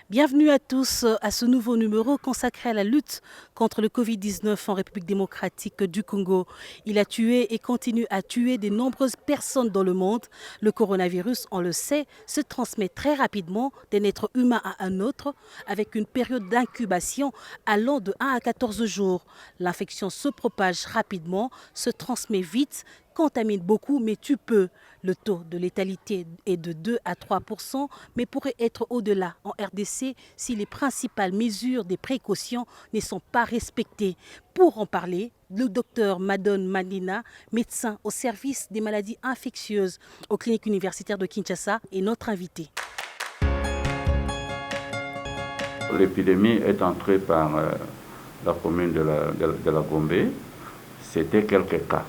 Bienvenue à tous à ce nouveau numéro consacré à la lutte contre le Covid-19 en République démocratique du Congo. Il a tué et continue à tuer de nombreuses personnes dans le monde. Le coronavirus, on le sait, se transmet très rapidement d'un être humain à un autre avec une période d'incubation allant de 1 à 14 jours. L'infection se propage rapidement, se transmet vite, contamine beaucoup, mais tue peu. Le taux de létalité est de 2 à 3%, mais pourrait être au-delà en RDC si les principales mesures des précautions ne sont pas respectées. Pour en parler, le docteur Madone Mandina, médecin au service des maladies infectieuses aux cliniques universitaires de Kinshasa, est notre invité. L'épidémie est entrée par la commune de la Gombe. C'était quelques cas.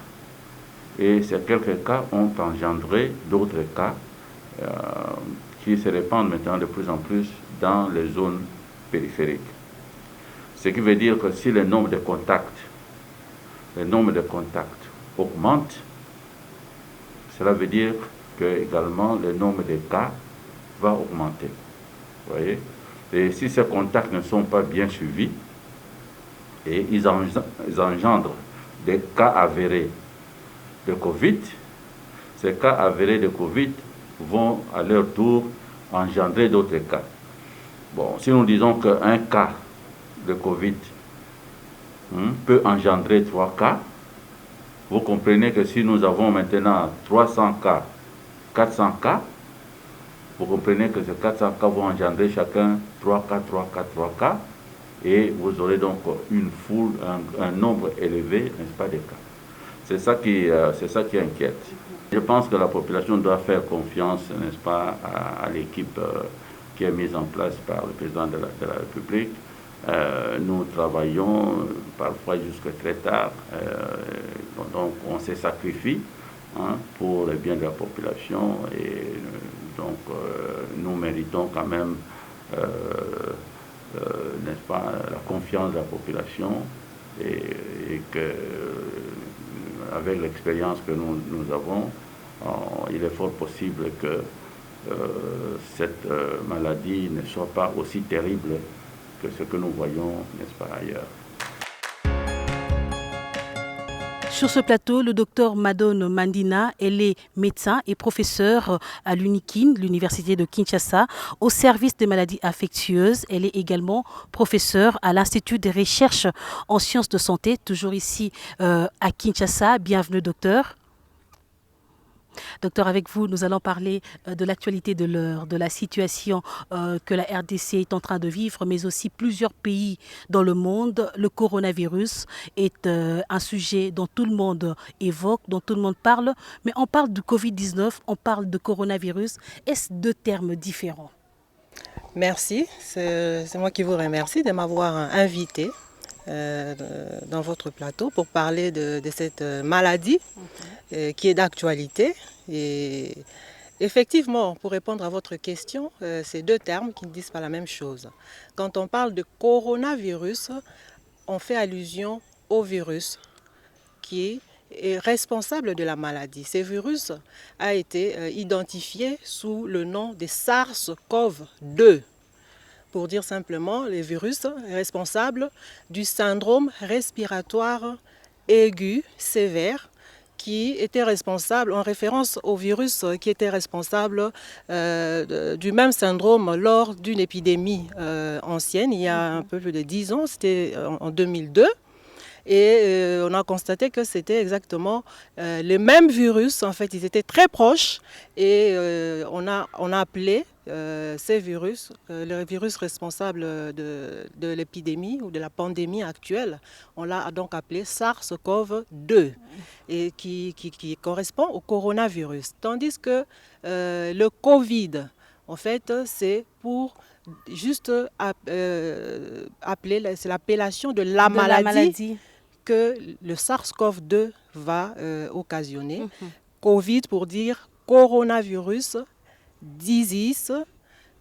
Et ces quelques cas ont engendré d'autres cas qui se répandent maintenant de plus en plus dans les zones périphériques. Ce qui veut dire que si le nombre de contacts augmente, cela veut dire que également le nombre de cas va augmenter. Vous voyez? Et si ces contacts ne sont pas bien suivis, et ils engendrent des cas avérés de Covid, ces cas avérés de Covid vont à leur tour engendrer d'autres cas. Bon, si nous disons qu'un cas de Covid peut engendrer 3 cas, vous comprenez que si nous avons maintenant 300 cas, 400 cas, vous comprenez que ces 400 cas vont engendrer chacun 3 cas, 3 cas, 3 cas, et vous aurez donc une foule, un nombre élevé, n'est-ce pas, de cas. C'est ça qui inquiète. Je pense que la population doit faire confiance, n'est-ce pas, à l'équipe qui est mise en place par le président de la République. Nous travaillons parfois jusqu'à très tard, donc on se sacrifie pour le bien de la population et donc nous méritons quand même, n'est-ce pas, la confiance de la population et que avec l'expérience que nous avons, il est fort possible que cette maladie ne soit pas aussi terrible que ce que nous voyons, n'est-ce pas, ailleurs. Sur ce plateau, le docteur Madone Mandina, elle est médecin et professeure à l'UNIKIN, l'Université de Kinshasa, au service des maladies infectieuses. Elle est également professeure à l'Institut de recherche en sciences de santé, toujours ici à Kinshasa. Bienvenue, docteur. Docteur, avec vous, nous allons parler de l'actualité de l'heure, de la situation que la RDC est en train de vivre, mais aussi plusieurs pays dans le monde. Le coronavirus est un sujet dont tout le monde évoque, dont tout le monde parle, mais on parle du Covid-19, on parle de coronavirus. Est-ce deux termes différents? Merci, c'est moi qui vous remercie de m'avoir invité dans votre plateau pour parler de cette maladie qui est d'actualité. Et effectivement, pour répondre à votre question, c'est deux termes qui ne disent pas la même chose. Quand on parle de coronavirus, on fait allusion au virus qui est responsable de la maladie. Ce virus a été identifié sous le nom de SARS-CoV-2. Pour dire simplement, les virus responsables du syndrome respiratoire aigu sévère qui était responsable, en référence au virus qui était responsable du même syndrome lors d'une épidémie ancienne, il y a un peu plus de 10 ans, c'était en 2002. Et on a constaté que c'était exactement les mêmes virus. En fait, ils étaient très proches. Et on a appelé ces virus, le virus responsable de l'épidémie ou de la pandémie actuelle, on l'a donc appelé SARS-CoV-2, et qui correspond au coronavirus. Tandis que le Covid, en fait, c'est pour juste appeler, c'est l'appellation de la maladie que le SARS-CoV-2 va occasionner. Covid pour dire coronavirus disease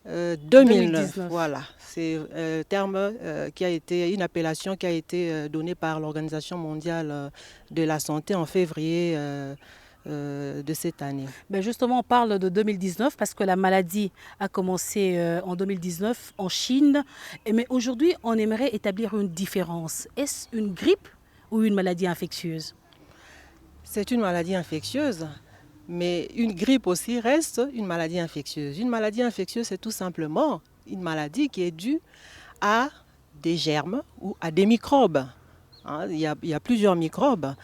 2009. Voilà, c'est un terme qui a été, une appellation qui a été donnée par l'Organisation mondiale de la santé en février de cette année. Ben justement, on parle de 2019 parce que la maladie a commencé en 2019 en Chine. Mais aujourd'hui, on aimerait établir une différence. Est-ce une grippe ou une maladie infectieuse? C'est une maladie infectieuse, mais une grippe aussi reste une maladie infectieuse. Une maladie infectieuse, c'est tout simplement une maladie qui est due à des germes ou à des microbes. Hein, il y a plusieurs microbes.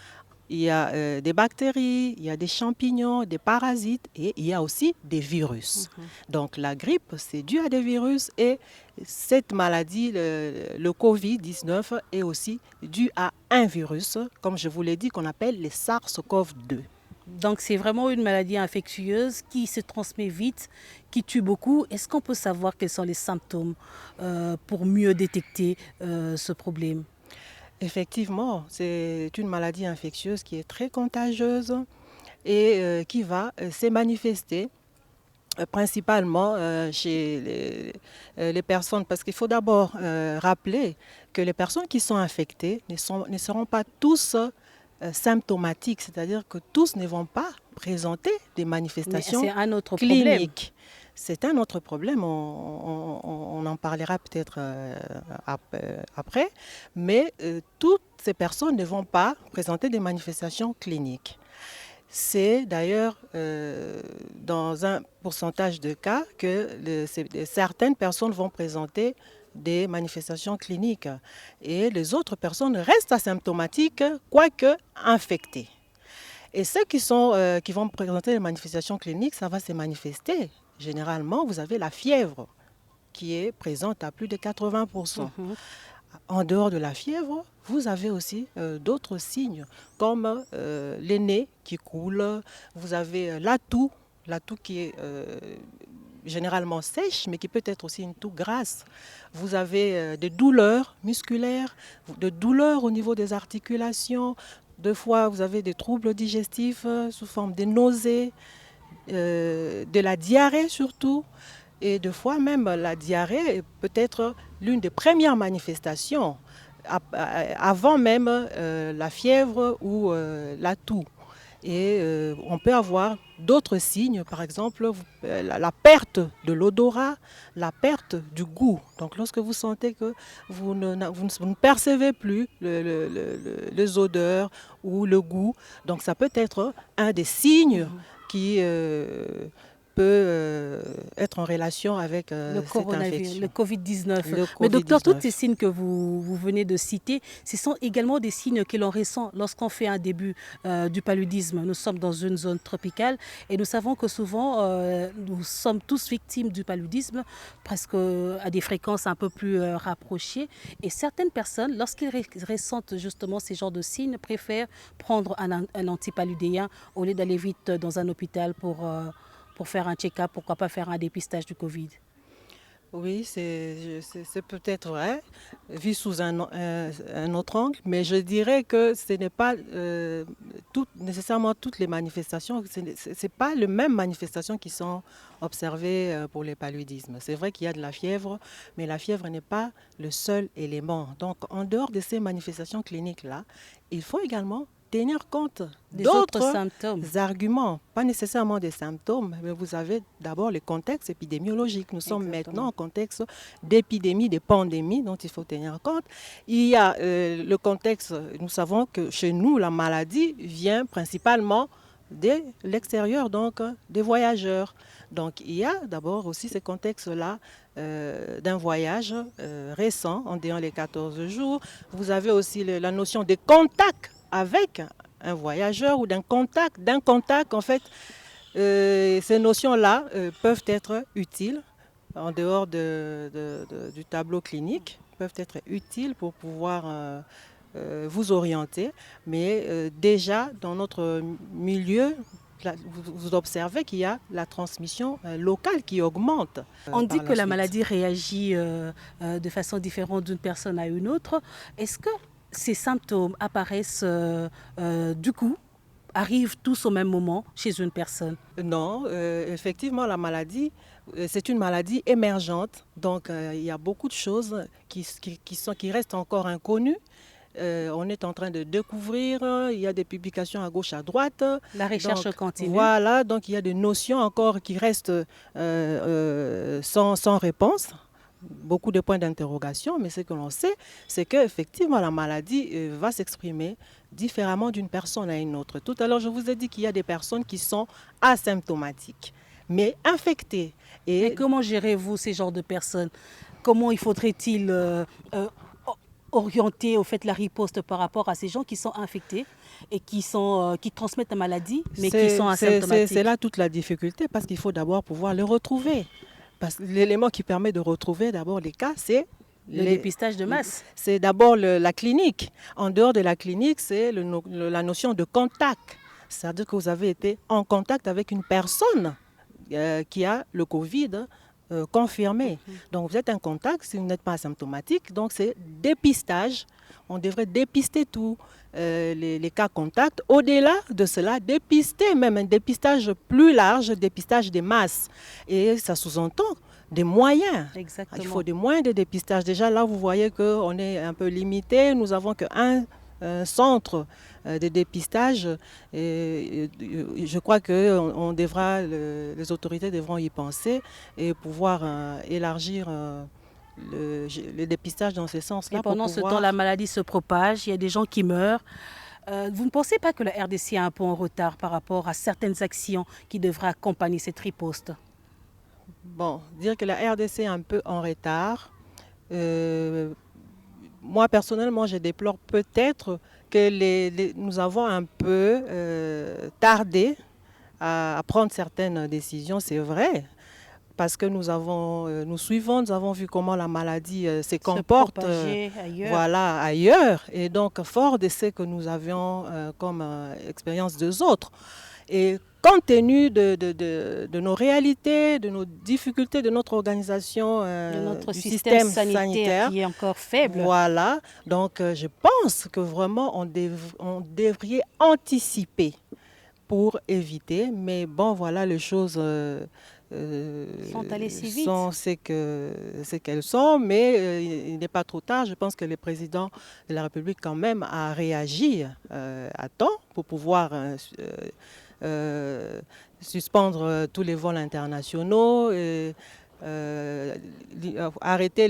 Il y a des bactéries, il y a des champignons, des parasites et il y a aussi des virus. Donc la grippe, c'est dû à des virus et cette maladie, le Covid-19, est aussi dû à un virus, comme je vous l'ai dit, qu'on appelle les SARS-CoV-2. Donc c'est vraiment une maladie infectieuse qui se transmet vite, qui tue beaucoup. Est-ce qu'on peut savoir quels sont les symptômes pour mieux détecter ce problème? Effectivement, c'est une maladie infectieuse qui est très contagieuse et qui va se manifester principalement chez les personnes, parce qu'il faut d'abord rappeler que les personnes qui sont infectées ne seront pas tous symptomatiques, c'est-à-dire que tous ne vont pas présenter des manifestations c'est un autre cliniques. C'est un autre problème, on en parlera peut-être après, mais toutes ces personnes ne vont pas présenter des manifestations cliniques. C'est d'ailleurs dans un pourcentage de cas que certaines personnes vont présenter des manifestations cliniques et les autres personnes restent asymptomatiques, quoique infectées. Et ceux qui vont présenter des manifestations cliniques, ça va se manifester. Généralement, vous avez la fièvre qui est présente à plus de 80%. En dehors de la fièvre, vous avez aussi d'autres signes comme les nez qui coulent, vous avez la toux qui est généralement sèche mais qui peut être aussi une toux grasse. Vous avez des douleurs musculaires, des douleurs au niveau des articulations. Deux fois, vous avez des troubles digestifs sous forme de nausées, de la diarrhée surtout. Et deux fois même, la diarrhée peut être l'une des premières manifestations, avant même la fièvre ou la toux. Et on peut avoir d'autres signes, par exemple la perte de l'odorat, la perte du goût. Donc lorsque vous sentez que vous ne percevez plus les odeurs ou le goût, donc ça peut être un des signes qui peut être en relation avec cette infection. Le Covid-19. Mais docteur, tous ces signes que vous venez de citer, ce sont également des signes que l'on ressent lorsqu'on fait un début du paludisme. Nous sommes dans une zone tropicale et nous savons que souvent, nous sommes tous victimes du paludisme, presque à des fréquences un peu plus rapprochées. Et certaines personnes, lorsqu'ils ressentent justement ces genres de signes, préfèrent prendre un antipaludéen au lieu d'aller vite dans un hôpital pour faire un check-up, pourquoi pas faire un dépistage du Covid? Oui, c'est peut-être vrai, vu sous un autre angle, mais je dirais que ce n'est pas nécessairement toutes les manifestations, ce n'est pas les mêmes manifestations qui sont observées pour les paludismes. C'est vrai qu'il y a de la fièvre, mais la fièvre n'est pas le seul élément. Donc, en dehors de ces manifestations cliniques-là, il faut également tenir compte d'autres arguments, pas nécessairement des symptômes, mais vous avez d'abord le contexte épidémiologique. Nous sommes maintenant en contexte d'épidémie, de pandémie dont il faut tenir compte. Il y a le contexte, nous savons que chez nous, la maladie vient principalement de l'extérieur, donc des voyageurs. Donc il y a d'abord aussi ce contexte-là d'un voyage récent, en dehors les 14 jours. Vous avez aussi la notion de contact avec un voyageur ou d'un contact. En fait, ces notions-là peuvent être utiles en dehors du tableau clinique, peuvent être utiles pour pouvoir vous orienter. Mais déjà, dans notre milieu, vous observez qu'il y a la transmission locale qui augmente. On dit que la maladie réagit de façon différente d'une personne à une autre. Est-ce que ces symptômes apparaissent arrivent tous au même moment chez une personne? Non, effectivement, la maladie, c'est une maladie émergente. Donc, il y a beaucoup de choses qui restent encore inconnues. On est en train de découvrir, il y a des publications à gauche, à droite. La recherche Donc, continue. voilà, donc il y a des notions encore qui restent sans réponse. Beaucoup de points d'interrogation, mais ce que l'on sait, c'est qu'effectivement la maladie va s'exprimer différemment d'une personne à une autre. Tout à l'heure, je vous ai dit qu'il y a des personnes qui sont asymptomatiques, mais infectées. Et comment gérez-vous ces genres de personnes? Comment il faudrait-il orienter au fait la riposte par rapport à ces gens qui sont infectés et qui transmettent la maladie, mais qui sont asymptomatiques? C'est là toute la difficulté, parce qu'il faut d'abord pouvoir les retrouver. Parce que l'élément qui permet de retrouver d'abord les cas, c'est le dépistage de masse. C'est d'abord la clinique. En dehors de la clinique, c'est la notion de contact. C'est-à-dire que vous avez été en contact avec une personne qui a le Covid confirmé. Donc vous êtes en contact si vous n'êtes pas asymptomatique. Donc c'est dépistage. On devrait dépister tous les cas contacts. Au-delà de cela, dépister même un dépistage plus large, dépistage des masses. Et ça sous-entend des moyens. Exactement. Il faut des moyens de dépistage. Déjà là, vous voyez qu'on est un peu limité. Nous n'avons qu'un centre de dépistage. Et je crois que les autorités devront y penser et pouvoir élargir le dépistage dans ce sens-là. Et pendant ce temps, la maladie se propage, il y a des gens qui meurent. Vous ne pensez pas que la RDC est un peu en retard par rapport à certaines actions qui devraient accompagner cette riposte? Bon, dire que la RDC est un peu en retard, moi personnellement je déplore peut-être que nous avons un peu tardé à prendre certaines décisions, c'est vrai. Parce que nous avons vu comment la maladie se comporte ailleurs. Et donc, fort de ce que nous avions comme expérience des autres. Et compte tenu de nos réalités, de nos difficultés, de notre organisation, de notre du système sanitaire qui est encore faible. Voilà. Donc, je pense que vraiment, on devrait anticiper pour éviter. Mais bon, voilà, les choses sont allées si vite. Sont ce qu'elles sont, mais il n'est pas trop tard. Je pense que le président de la République quand même a réagi à temps pour pouvoir suspendre tous les vols internationaux, arrêter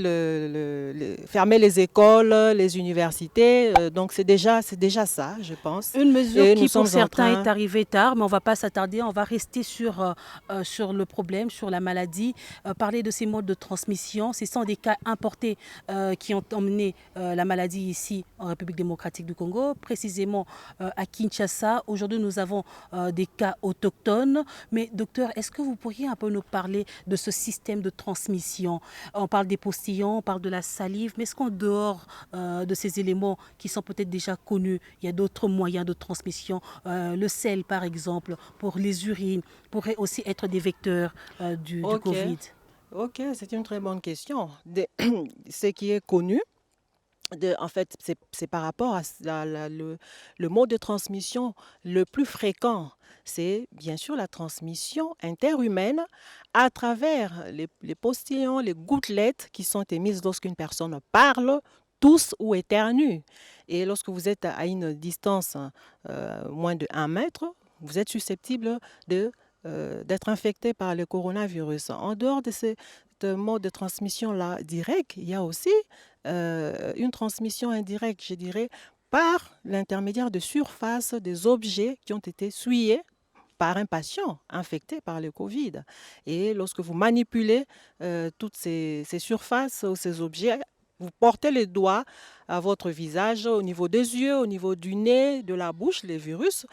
fermer les écoles, les universités. Donc c'est déjà ça, je pense. Une mesure qui pour certains est arrivée tard, mais on ne va pas s'attarder, on va rester sur le problème, sur la maladie, parler de ces modes de transmission. Ce sont des cas importés qui ont emmené la maladie ici en République démocratique du Congo, précisément à Kinshasa. Aujourd'hui, nous avons des cas autochtones. Mais docteur, est-ce que vous pourriez un peu nous parler de ce système de transmission? On parle des postillons, on parle de la salive, mais est-ce qu'en dehors de ces éléments qui sont peut-être déjà connus, il y a d'autres moyens de transmission? Le sel, par exemple, pour les urines, pourrait aussi être des vecteurs du Covid. Ok, c'est une très bonne question. Ce qui est connu, en fait, c'est par rapport à le mode de transmission le plus fréquent. C'est bien sûr la transmission interhumaine à travers les postillons, les gouttelettes qui sont émises lorsqu'une personne parle, tousse ou éternue. Et lorsque vous êtes à une distance moins de 1 mètre, vous êtes susceptible d'être infecté par le coronavirus. En dehors de ce mode de transmission-là direct, il y a aussi une transmission indirecte, je dirais, par l'intermédiaire de surfaces des objets qui ont été souillés par un patient infecté par le Covid. Et lorsque vous manipulez toutes ces surfaces ou ces objets, vous portez les doigts à votre visage, au niveau des yeux, au niveau du nez, de la bouche, les virus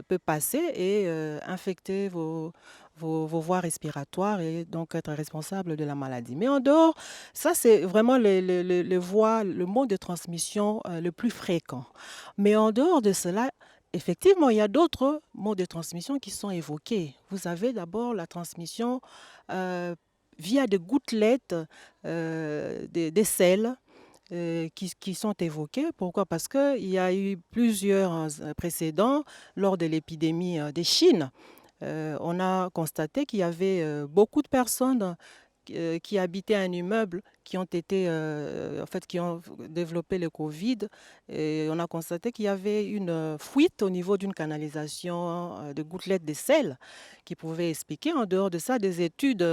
peuvent passer et infecter vos voies respiratoires et donc être responsable de la maladie. Mais en dehors, ça c'est vraiment le mode de transmission le plus fréquent. Mais en dehors de cela, effectivement, il y a d'autres modes de transmission qui sont évoqués. Vous avez d'abord la transmission via des gouttelettes, des sels qui sont évoqués. Pourquoi? Parce qu'il y a eu plusieurs précédents lors de l'épidémie de Chine. On a constaté qu'il y avait beaucoup de personnes qui habitaient un immeuble qui ont été, qui ont développé le Covid. Et on a constaté qu'il y avait une fuite au niveau d'une canalisation de gouttelettes de sel qui pouvait expliquer, en dehors de ça, des études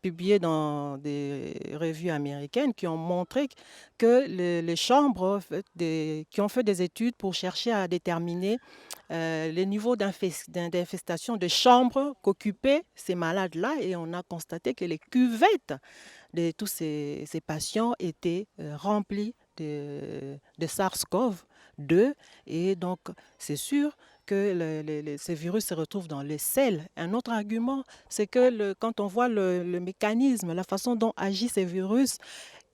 publiées dans des revues américaines qui ont montré que les chambres qui ont fait des études pour chercher à déterminer les niveaux d'infestation de chambres qu'occupaient ces malades-là, et on a constaté que les cuvettes de tous ces patients étaient remplies de SARS-CoV-2, et donc c'est sûr que ces virus se retrouvent dans les selles. Un autre argument, c'est que quand on voit le mécanisme, la façon dont agissent ces virus,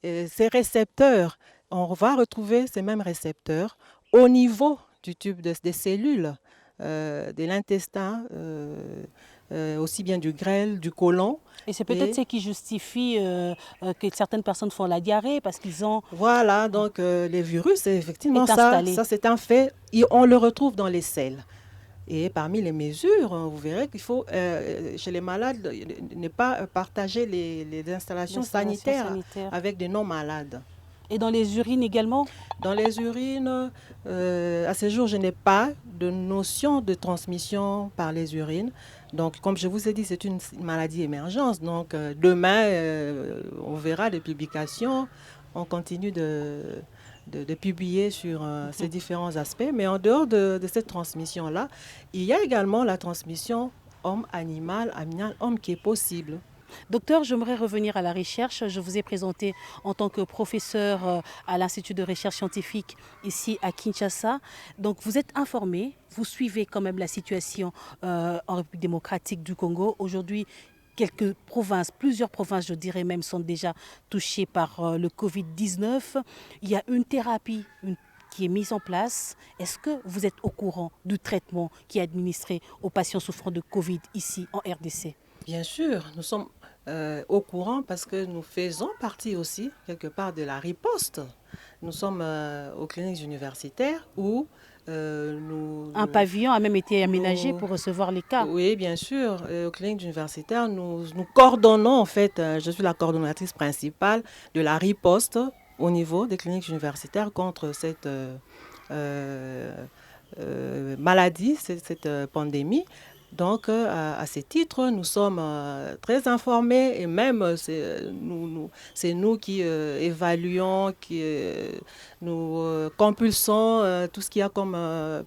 ces récepteurs, on va retrouver ces mêmes récepteurs au niveau du tube des cellules, de l'intestin, aussi bien du grêle, du côlon. Et c'est peut-être ce qui justifie que certaines personnes font la diarrhée parce qu'ils ont... Voilà, donc les virus, effectivement, ça c'est un fait. On le retrouve dans les selles. Et parmi les mesures, vous verrez qu'il faut, chez les malades, ne pas partager les installations sanitaires avec des non-malades. Et dans les urines également? Dans les urines, à ce jour, je n'ai pas de notion de transmission par les urines. Donc, comme je vous ai dit, c'est une maladie émergente. Donc, demain, on verra des publications. On continue de publier sur ces différents aspects. Mais en dehors de cette transmission-là, il y a également la transmission homme-animal, animal-homme qui est possible. Docteur, j'aimerais revenir à la recherche. Je vous ai présenté en tant que professeur à l'Institut de recherche scientifique ici à Kinshasa. Donc vous êtes informé, vous suivez quand même la situation en République démocratique du Congo. Aujourd'hui, quelques provinces, plusieurs provinces, je dirais même, sont déjà touchées par le Covid-19. Il y a une thérapie qui est mise en place. Est-ce que vous êtes au courant du traitement qui est administré aux patients souffrant de Covid ici en RDC? Bien sûr, nous sommes au courant parce que nous faisons partie aussi, quelque part, de la riposte. Nous sommes aux cliniques universitaires où un pavillon a même été aménagé pour recevoir les cas. Oui, bien sûr. Aux cliniques universitaires, nous coordonnons, en fait, je suis la coordonnatrice principale de la riposte au niveau des cliniques universitaires contre cette maladie, cette pandémie. Donc, à ce titre, nous sommes très informés et même c'est nous qui évaluons, qui nous compulsons tout ce qu'il y a comme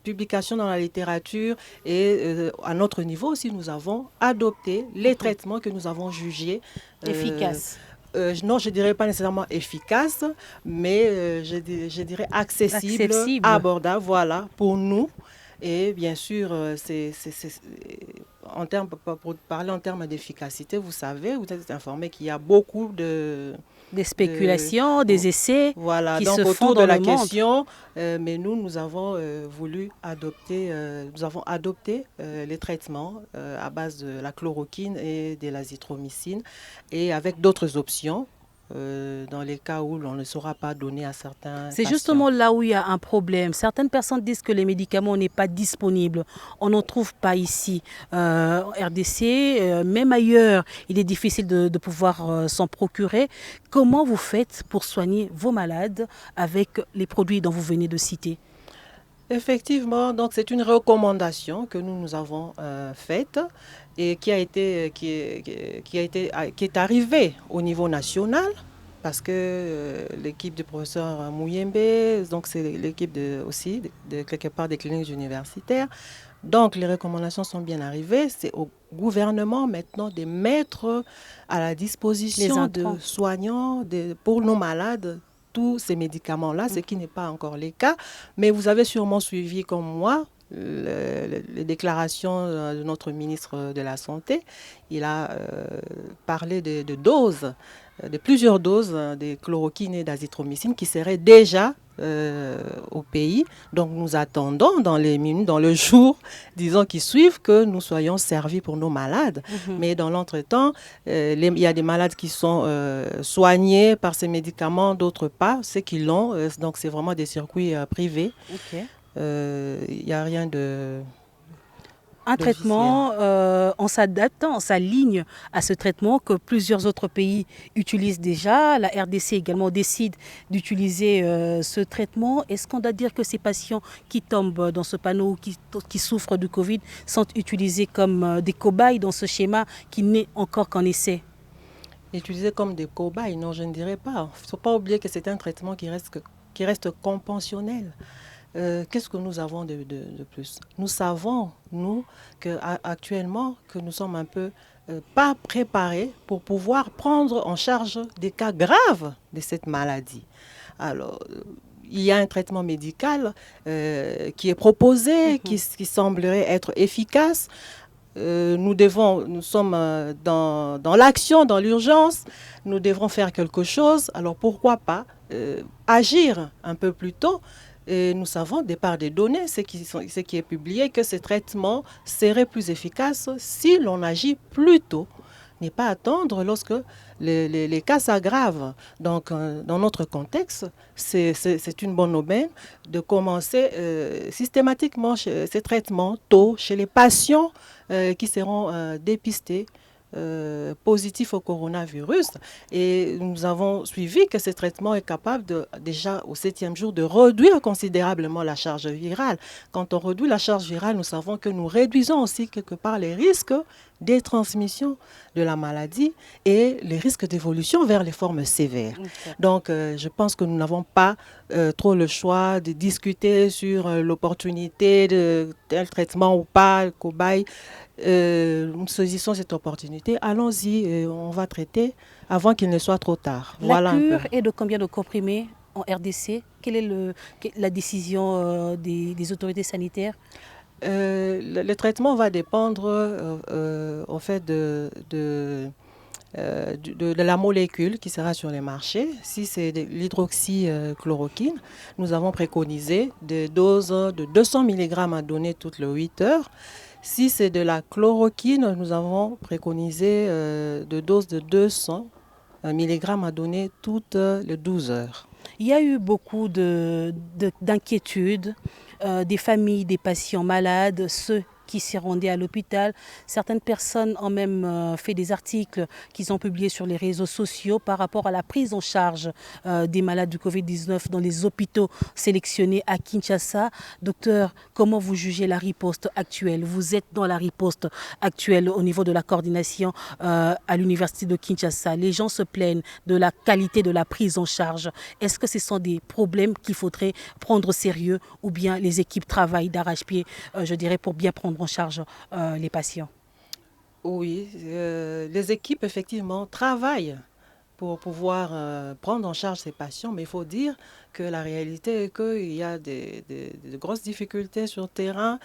publication dans la littérature. Et à notre niveau aussi, nous avons adopté les traitements que nous avons jugés efficaces. Non, je ne dirais pas nécessairement efficaces, mais je dirais accessibles, abordables, voilà, pour nous. Et bien sûr, pour parler en termes d'efficacité, vous savez, vous êtes informé qu'il y a beaucoup des spéculations, des essais voilà, qui donc se autour font de dans la le monde. question. Mais nous avons voulu adopter, les traitements à base de la chloroquine et de l'azithromycine et avec d'autres options. Dans les cas où l'on ne saura pas donner à certains C'est patients. justement là où il y a un problème. Certaines personnes disent que les médicaments n'est pas disponibles. On n'en trouve pas ici. En RDC, même ailleurs, il est difficile de pouvoir s'en procurer. Comment vous faites pour soigner vos malades avec les produits dont vous venez de citer? Effectivement, donc c'est une recommandation que nous avons faite et qui est arrivée au niveau national parce que l'équipe du professeur Mouyembe, donc c'est l'équipe aussi de quelque part des cliniques universitaires. Donc les recommandations sont bien arrivées. C'est au gouvernement maintenant de mettre à la disposition de soignants pour nos malades tous ces médicaments-là, ce qui n'est pas encore le cas. Mais vous avez sûrement suivi comme moi les déclarations de notre ministre de la Santé. Il a parlé de doses, de plusieurs doses de chloroquine et d'azithromycine qui seraient déjà au pays. Donc nous attendons dans les minutes, dans le jour, disons, qui suivent, que nous soyons servis pour nos malades. Mais dans l'entretemps, il y a des malades qui sont soignés par ces médicaments, d'autres pas, ceux qui l'ont. Donc c'est vraiment des circuits privés. Il n'y a rien de... un traitement, on s'adapte, on s'aligne à ce traitement que plusieurs autres pays utilisent déjà. La RDC également décide d'utiliser ce traitement. Est-ce qu'on doit dire que ces patients qui tombent dans ce panneau, qui souffrent du Covid, sont utilisés comme des cobayes dans ce schéma qui n'est encore qu'en essai? Utilisés comme des cobayes, non, je ne dirais pas. Il ne faut pas oublier que c'est un traitement qui reste conventionnel. Qu'est-ce que nous avons de plus? Nous savons, nous, qu'actuellement, que nous sommes un peu pas préparés pour pouvoir prendre en charge des cas graves de cette maladie. Alors, il y a un traitement médical qui est proposé, qui semblerait être efficace. Nous sommes dans l'action, dans l'urgence, nous devrons faire quelque chose. Alors pourquoi pas agir un peu plus tôt? Et nous savons, de par des données, ce qui est publié, que ces traitements seraient plus efficaces si l'on agit plus tôt. Ne pas attendre lorsque les cas s'aggravent. Donc, dans notre contexte, c'est une bonne aubaine de commencer systématiquement ces traitements tôt chez les patients qui seront dépistés positifs au coronavirus. Et nous avons suivi que ce traitement est capable déjà au 7e jour de réduire considérablement la charge virale. Quand on réduit la charge virale, nous savons que nous réduisons aussi quelque part les risques des transmissions de la maladie et les risques d'évolution vers les formes sévères. Okay. Donc, je pense que nous n'avons pas trop le choix de discuter sur l'opportunité de tel traitement ou pas, cobaye. Nous saisissons cette opportunité. Allons-y, on va traiter avant qu'il ne soit trop tard. La cure est de combien de comprimés en RDC? Quelle est la décision des autorités sanitaires? Le traitement va dépendre en fait de la molécule qui sera sur les marchés. Si c'est de l'hydroxychloroquine, nous avons préconisé des doses de 200 mg à donner toutes les 8 heures. Si c'est de la chloroquine, nous avons préconisé de doses de 200 mg à donner toutes les 12 heures. Il y a eu beaucoup d'inquiétudes des familles, des patients malades, ceux qui s'y rendaient à l'hôpital. Certaines personnes ont même fait des articles qu'ils ont publiés sur les réseaux sociaux par rapport à la prise en charge des malades du Covid-19 dans les hôpitaux sélectionnés à Kinshasa. Docteur, comment vous jugez la riposte actuelle? Vous êtes dans la riposte actuelle au niveau de la coordination à l'université de Kinshasa. Les gens se plaignent de la qualité de la prise en charge. Est-ce que ce sont des problèmes qu'il faudrait prendre au sérieux ou bien les équipes travaillent d'arrache-pied, je dirais, pour bien prendre en charge les patients? Oui, les équipes effectivement travaillent pour pouvoir prendre en charge ces patients, mais il faut dire que la réalité est qu'il y a de grosses difficultés sur le terrain.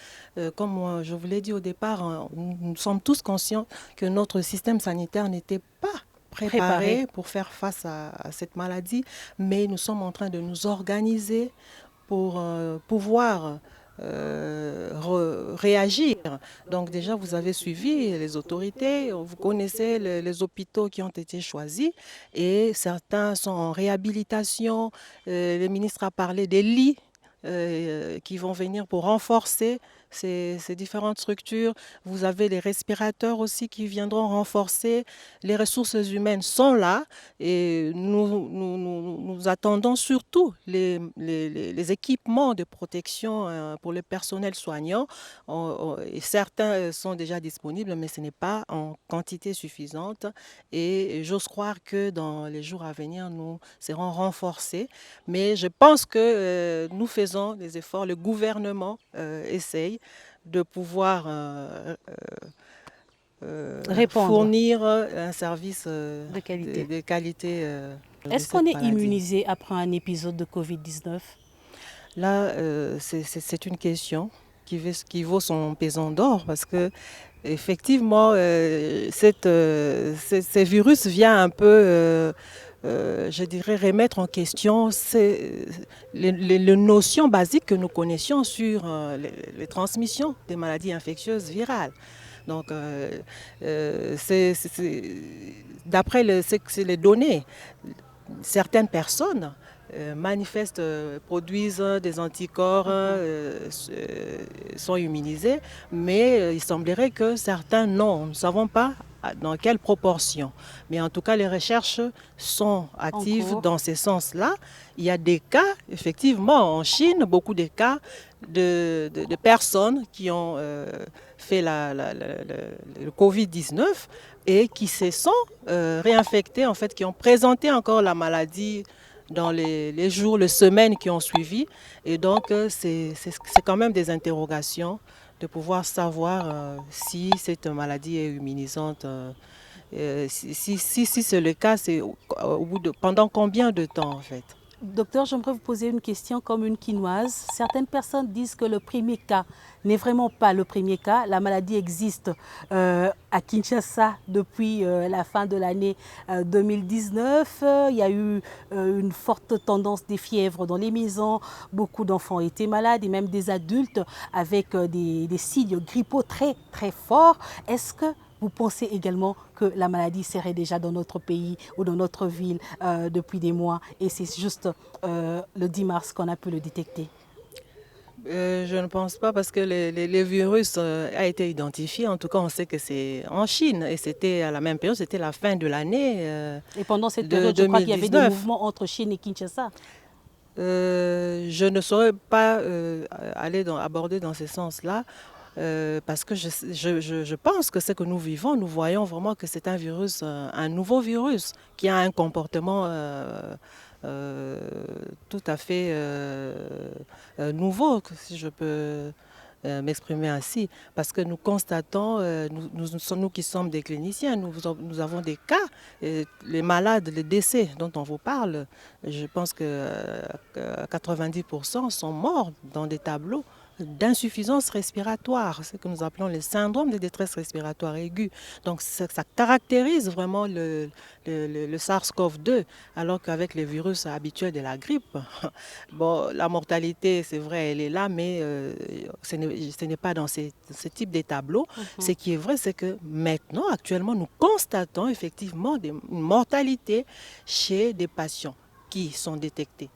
Comme je vous l'ai dit au départ, nous sommes tous conscients que notre système sanitaire n'était pas préparé pour faire face à cette maladie, mais nous sommes en train de nous organiser pour pouvoir réagir. Donc déjà, vous avez suivi les autorités, vous connaissez les hôpitaux qui ont été choisis et certains sont en réhabilitation. Le ministre a parlé des lits qui vont venir pour renforcer ces différentes structures. Vous avez les respirateurs aussi qui viendront renforcer. Les ressources humaines sont là et nous attendons surtout les équipements de protection pour le personnel soignant. Et certains sont déjà disponibles, mais ce n'est pas en quantité suffisante. Et j'ose croire que dans les jours à venir, nous serons renforcés. Mais je pense que nous faisons des efforts. Le gouvernement essaye de pouvoir fournir un service de qualité. Est-ce qu'on est immunisé après un épisode de Covid-19? Là, c'est une question qui vaut son pesant d'or parce que effectivement, ces virus vient un peu je dirais, remettre en question les notions basiques que nous connaissions sur les transmissions des maladies infectieuses virales. Donc, d'après les données, certaines personnes manifestent, produisent des anticorps, sont immunisés, mais il semblerait que certains non. Nous ne savons pas dans quelle proportion. Mais en tout cas, les recherches sont actives dans ce sens-là. Il y a des cas, effectivement, en Chine, beaucoup de cas de personnes qui ont fait le Covid-19 et qui se sont réinfectées, en fait, qui ont présenté encore la maladie dans les jours, les semaines qui ont suivi. Et donc, c'est quand même des interrogations de pouvoir savoir si cette maladie est immunisante. Si c'est le cas, c'est pendant combien de temps, en fait? Docteur, j'aimerais vous poser une question comme une quinoise. Certaines personnes disent que le premier cas n'est vraiment pas le premier cas. La maladie existe à Kinshasa depuis la fin de l'année 2019. Il y a eu une forte tendance des fièvres dans les maisons. Beaucoup d'enfants étaient malades et même des adultes avec des signes grippaux très très forts. Est-ce que vous pensez également que la maladie serait déjà dans notre pays ou dans notre ville depuis des mois et c'est juste le 10 mars qu'on a pu le détecter? Je ne pense pas parce que le virus a été identifié. En tout cas, on sait que c'est en Chine et c'était à la même période, c'était la fin de l'année. Et pendant cette période, je crois qu'il y avait des mouvements entre Chine et Kinshasa. Je ne saurais pas aborder dans ce sens-là. Parce que je pense que ce que nous vivons, nous voyons vraiment que c'est un virus, un nouveau virus qui a un comportement tout à fait nouveau, si je peux m'exprimer ainsi. Parce que nous constatons, nous qui sommes des cliniciens, nous avons des cas, les malades, les décès dont on vous parle, je pense que 90% sont morts dans des tableaux d'insuffisance respiratoire, ce que nous appelons le syndrome de détresse respiratoire aiguë. Donc ça caractérise vraiment le SARS-CoV-2, alors qu'avec les virus habituels de la grippe, bon, la mortalité, c'est vrai, elle est là, mais ce n'est pas dans ce type de tableau. Ce qui est vrai, c'est que maintenant, actuellement, nous constatons effectivement une mortalité chez des patients qui sont détectés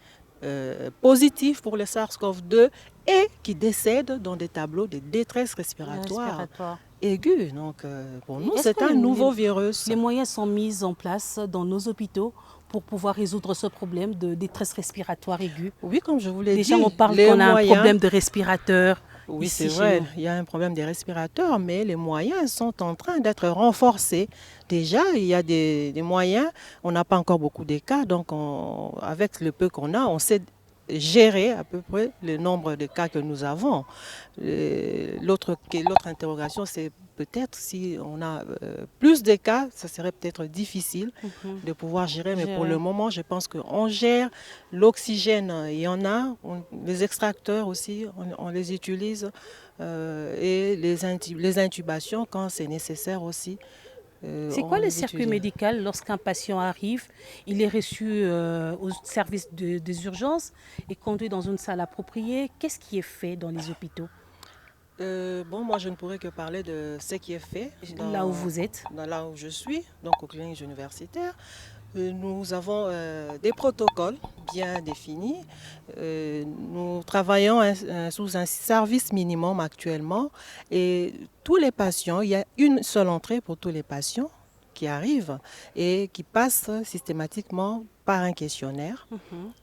positifs pour le SARS-CoV-2 et qui décèdent dans des tableaux de détresse respiratoire aiguë. Donc, pour nous, c'est un nouveau virus. Les moyens sont mis en place dans nos hôpitaux pour pouvoir résoudre ce problème de détresse respiratoire aiguë? Oui, comme je vous l'ai dit. Déjà, on parle qu'on a un problème de respirateur. Oui, c'est vrai, il y a un problème des respirateurs, mais les moyens sont en train d'être renforcés. Déjà, il y a des moyens, on n'a pas encore beaucoup de cas, donc avec le peu qu'on a, on sait gérer à peu près le nombre de cas que nous avons. L'autre interrogation, c'est peut-être si on a plus de cas, ça serait peut-être difficile de pouvoir gérer, mais pour le moment, je pense qu'on gère. L'oxygène, il y en a, les extracteurs aussi, on les utilise, et les intubations quand c'est nécessaire aussi. C'est quoi le circuit médical lorsqu'un patient arrive? Il est reçu au service des urgences et conduit dans une salle appropriée. Qu'est-ce qui est fait dans les hôpitaux? Bon, moi, je ne pourrais que parler de ce qui est fait. Là où vous êtes? Là où je suis, donc aux cliniques universitaires. Nous avons des protocoles bien définis. Nous travaillons sous un service minimum actuellement. Et tous les patients, il y a une seule entrée pour tous les patients qui arrivent et qui passent systématiquement par un questionnaire.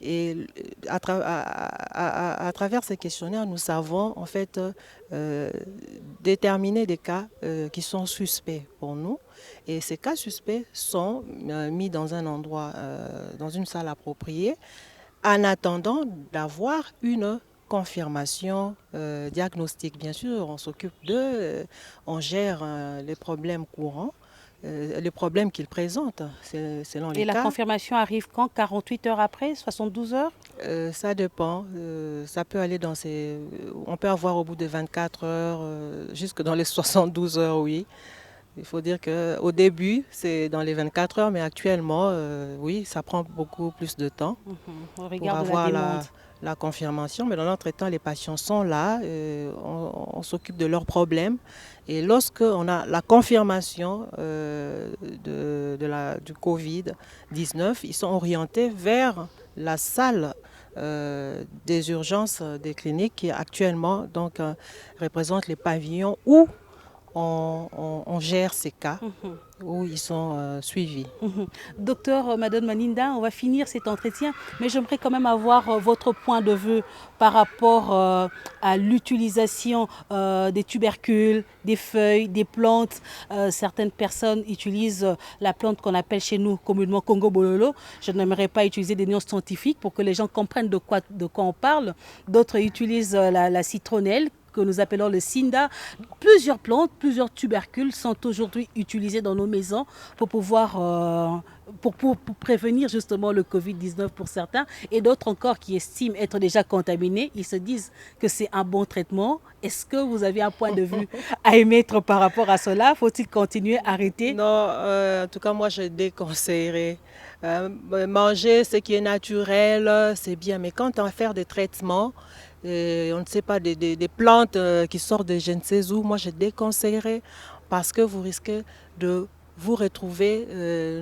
Et à travers ces questionnaires, nous savons en fait déterminer des cas qui sont suspects pour nous. Et ces cas suspects sont mis dans un endroit, dans une salle appropriée, en attendant d'avoir une confirmation diagnostique. Bien sûr, on s'occupe d'eux, on gère les problèmes courants, les problèmes qu'ils présentent selon les cas. Et la confirmation arrive quand? 48 heures après? 72 heures? Ça dépend. Ça peut aller dans on peut avoir au bout de 24 heures, jusque dans les 72 heures, oui. Il faut dire qu'au début, c'est dans les 24 heures, mais actuellement, oui, ça prend beaucoup plus de temps pour avoir la confirmation. Mais dans l'entretemps, les patients sont là, on s'occupe de leurs problèmes. Et lorsqu'on a la confirmation du Covid-19, ils sont orientés vers la salle des urgences des cliniques qui actuellement donc, représente les pavillons où on gère ces cas, où ils sont suivis. Docteur Madone Maninda, on va finir cet entretien, mais j'aimerais quand même avoir votre point de vue par rapport à l'utilisation des tubercules, des feuilles, des plantes. Certaines personnes utilisent la plante qu'on appelle chez nous communément Congo Bololo. Je n'aimerais pas utiliser des noms scientifiques pour que les gens comprennent de quoi on parle. D'autres utilisent la citronnelle, que nous appelons le Sinda. Plusieurs plantes, plusieurs tubercules sont aujourd'hui utilisés dans nos maisons pour pouvoir pour prévenir justement le Covid-19 pour certains, et d'autres encore qui estiment être déjà contaminés. Ils se disent que c'est un bon traitement. Est-ce que vous avez un point de vue à émettre par rapport à cela? Faut-il continuer, arrêter? Non, en tout cas, moi, je déconseillerais. Manger ce qui est naturel, c'est bien, mais quand on va faire des traitements, on ne sait pas, des plantes qui sortent de je ne sais où, moi, je déconseillerais parce que vous risquez de vous retrouver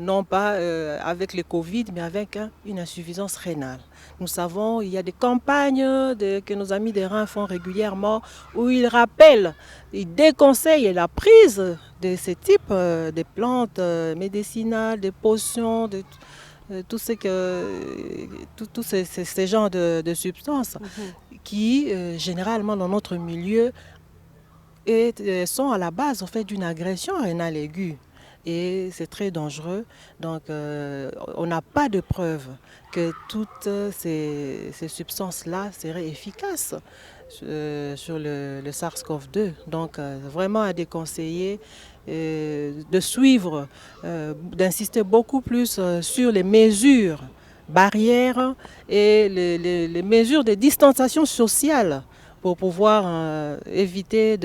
non pas avec le Covid, mais avec une insuffisance rénale. Nous savons, il y a des campagnes que nos amis des reins font régulièrement où ils rappellent, ils déconseillent la prise de ce type de plantes médicinales, des potions, tous ces genres de substances qui, généralement dans notre milieu, sont à la base en fait, d'une agression rénale aiguë. Et c'est très dangereux. Donc, on n'a pas de preuve que toutes ces substances-là seraient efficaces sur le SARS-CoV-2. Donc, vraiment à déconseiller de suivre, d'insister beaucoup plus sur les mesures barrières et les mesures de distanciation sociale pour pouvoir éviter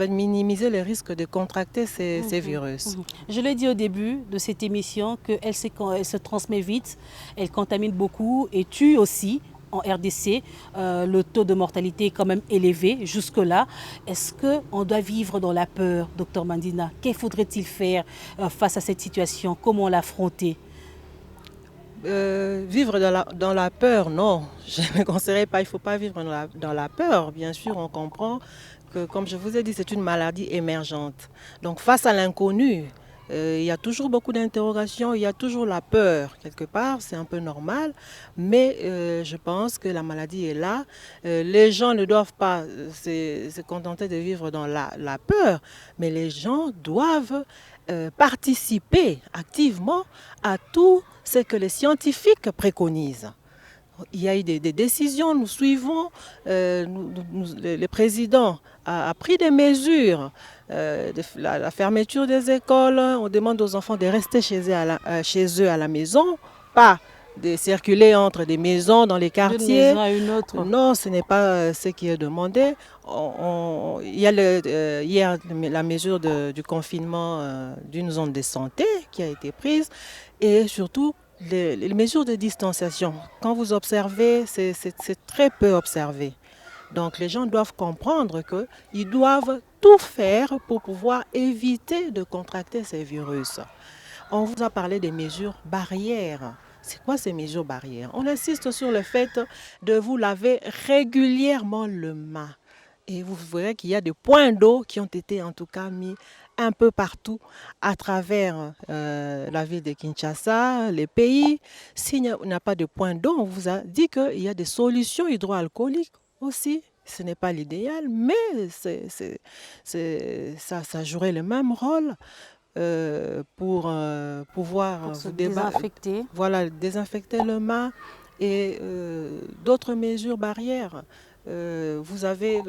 minimiser les risques de contracter ces virus. Je l'ai dit au début de cette émission qu'elle se transmet vite, elle contamine beaucoup et tue aussi. En RDC, le taux de mortalité est quand même élevé jusque-là. Est-ce qu'on doit vivre dans la peur, docteur Mandina? Qu'il faudrait-il faire face à cette situation? Comment l'affronter? Vivre dans la peur, non. Je ne conseillerais pas, il ne faut pas vivre dans la peur. Bien sûr, on comprend que, comme je vous ai dit, c'est une maladie émergente. Donc face à l'inconnu, il y a toujours beaucoup d'interrogations, il y a toujours la peur quelque part, c'est un peu normal, mais je pense que la maladie est là. Les gens ne doivent pas se contenter de vivre dans la peur, mais les gens doivent participer activement à tout ce que les scientifiques préconisent. Il y a eu des décisions, nous suivons, le président a pris des mesures, la fermeture des écoles, on demande aux enfants de rester chez eux à la maison, pas de circuler entre des maisons dans les quartiers. D'une maison à une autre. Non, ce n'est pas ce qui est demandé. Il y a hier la mesure du confinement d'une zone de santé qui a été prise et surtout les mesures de distanciation. Quand vous observez, c'est très peu observé. Donc les gens doivent comprendre qu'ils doivent tout faire pour pouvoir éviter de contracter ces virus. On vous a parlé des mesures barrières. C'est quoi ces mesures barrières? On insiste sur le fait de vous laver régulièrement le main. Et vous verrez qu'il y a des points d'eau qui ont été en tout cas mis un peu partout à travers la ville de Kinshasa, les pays. S'il n'y a pas de point d'eau, on vous a dit qu'il y a des solutions hydroalcooliques aussi. Ce n'est pas l'idéal, mais ça jouerait le même rôle pour pouvoir se désinfecter. Désinfecter le main et d'autres mesures barrières. Vous avez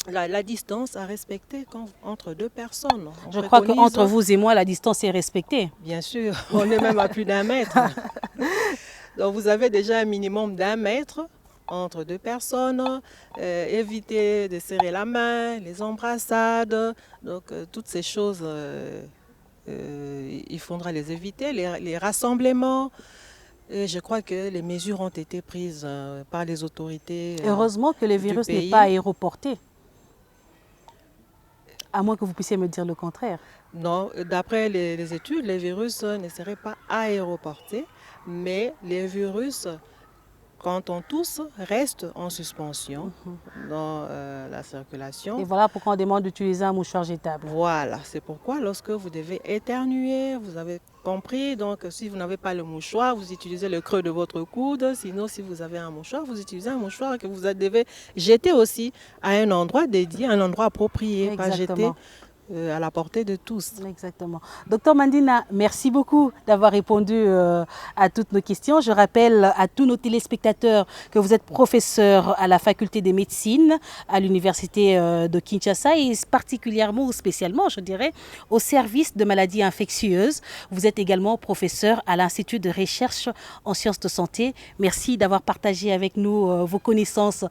la distance à respecter entre deux personnes. Je crois qu'entre vous et moi, la distance est respectée. Bien sûr, on est même à plus d'1 mètre. Donc vous avez déjà un minimum d'1 mètre entre deux personnes. Évitez de serrer la main, les embrassades. Donc toutes ces choses, il faudra les éviter. Les rassemblements. Et je crois que les mesures ont été prises par les autorités. Heureusement que le virus n'est pas aéroporté. À moins que vous puissiez me dire le contraire. Non, d'après les études, les virus ne seraient pas aéroportés, mais les virus, quand on tousse, restent en suspension dans la circulation. Et voilà pourquoi on demande d'utiliser un mouchoir jetable. Voilà, c'est pourquoi lorsque vous devez éternuer, vous avez compris, donc si vous n'avez pas le mouchoir, vous utilisez le creux de votre coude. Sinon, si vous avez un mouchoir, vous utilisez un mouchoir que vous devez jeter aussi à un endroit dédié, un endroit approprié, pas jeter à la portée de tous. Exactement. Docteur Mandina, merci beaucoup d'avoir répondu à toutes nos questions. Je rappelle à tous nos téléspectateurs que vous êtes professeur à la faculté de médecine à l'université de Kinshasa et particulièrement ou spécialement, je dirais, au service de maladies infectieuses. Vous êtes également professeur à l'Institut de recherche en sciences de santé. Merci d'avoir partagé avec nous vos connaissances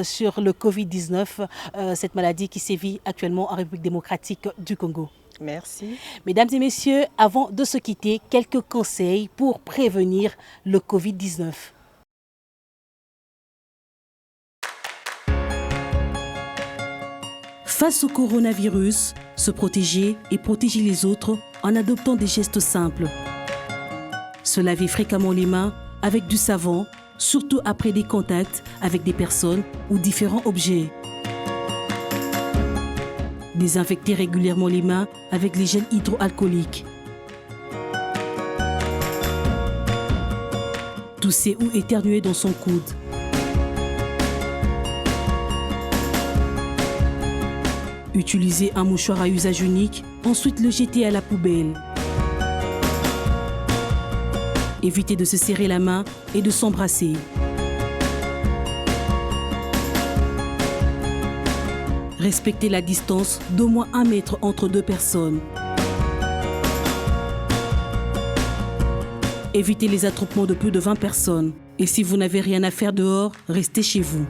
sur le Covid-19, cette maladie qui sévit actuellement en République démocratique du Congo. Merci. Mesdames et messieurs, avant de se quitter, quelques conseils pour prévenir le Covid-19. Face au coronavirus, se protéger et protéger les autres en adoptant des gestes simples. Se laver fréquemment les mains avec du savon, surtout après des contacts avec des personnes ou différents objets. Désinfecter régulièrement les mains avec les gels hydroalcooliques. Tousser ou éternuer dans son coude. Utiliser un mouchoir à usage unique, ensuite le jeter à la poubelle. Éviter de se serrer la main et de s'embrasser. Respecter la distance d'au moins 1 mètre entre 2 personnes. Évitez les attroupements de plus de 20 personnes. Et si vous n'avez rien à faire dehors, restez chez vous.